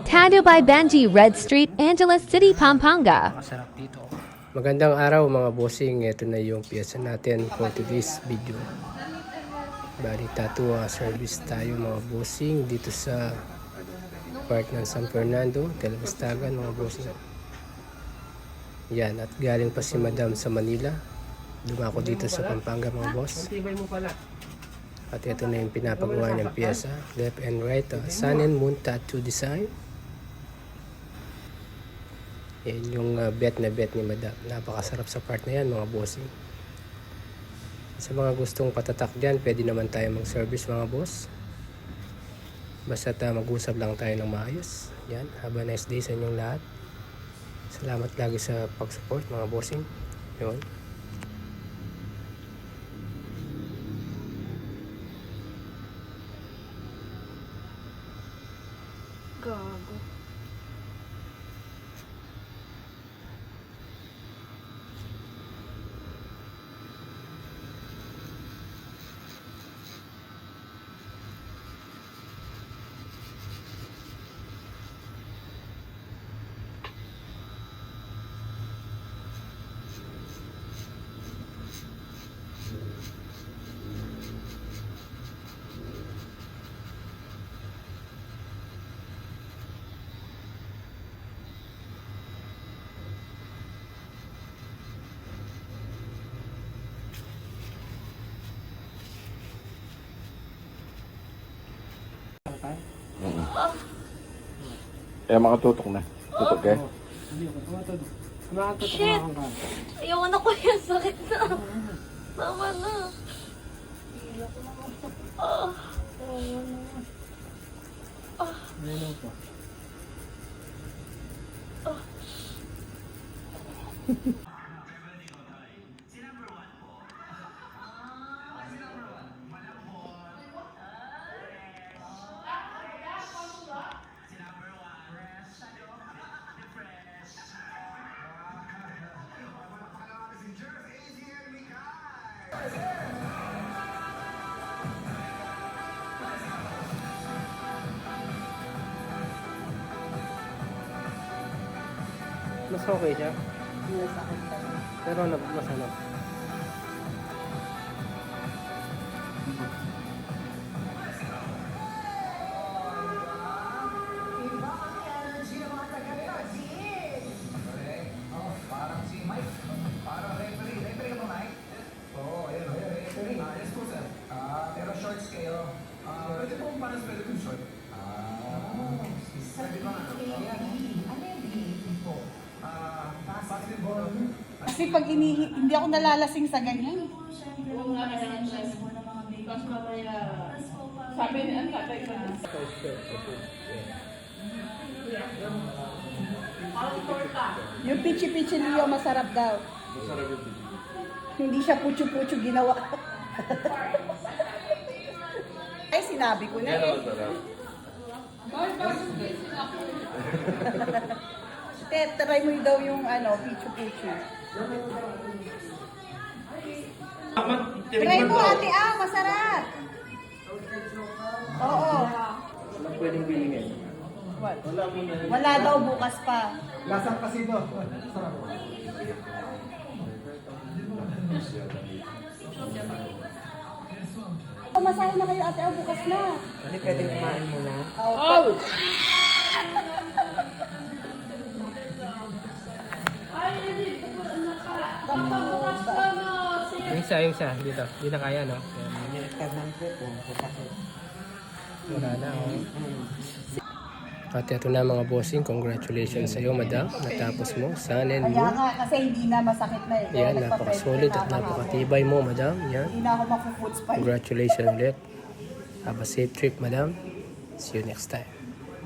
Tado by Benji, Red Street, Angeles City, Pampanga. Masarap dito. Magandang araw mga bossing. Ito na yung piyesa natin for today's video. Bali tattoo service tayo mga bossing dito sa part ng San Fernando, Telebastagan mga bossing. Yan, at galing pa si Madam sa Manila. Dumako dito sa Pampanga mga boss. Tibay mo pala. At ito na yung pinapagawa niyang piyesa. Left and right, Sun and Moon Tattoo Design. Yan yung bet na bet ni Madam. Napakasarap sa part na yan mga bossing. Sa mga gustong patatak dyan, pwede naman tayo mag-service mga boss. Basta mag-usap lang tayo ng maayos. Yan, have a nice day sa inyong lahat. Salamat lagi sa pag-support mga bossing. Yun. Gago. Kaya makatutok na. Tutok eh. Shit! Ayoko na ko yan. Sakit na. Tama na. Ah. Mas okay siya. Pero mas ano. Pero shorts kayo. Pwede po kung paano pwede kung short. Pwede ba nga? Ano yung BAP po? Basketball. Kasi pag hindi ako nalalasing sa ganyan. Sabi ni ano tatay ko na. Yung pichi-pichi niyo masarap daw. Hindi siya pucho-pucho ginawa. Ay, sinabi ko na eh. Try mo daw yung ano, pichu-pichu. Try mo ate masarap. Oo. Pwedeng bilhin. Wala daw bukas pa. Lasang kasi ito. Sarap. Masahe na kayo ate, bukas na. Hindi pwedeng kumain muna. Oh! Yung isa, dito. Hindi na kaya, no? Wala na, oh. At ito na mga bossing, congratulations sa iyo, madam. Natapos mo, Sun and Kaya Moon. nga, kasi hindi na masakit na eh. Yan, napaka-solid at napakatibay mo, madam. Yan. Hindi na ako maku-food spike. Congratulations ulit. Have a safe trip, madam. See you next time.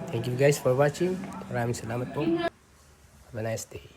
Thank you guys for watching. Maraming salamat po. Have a nice day.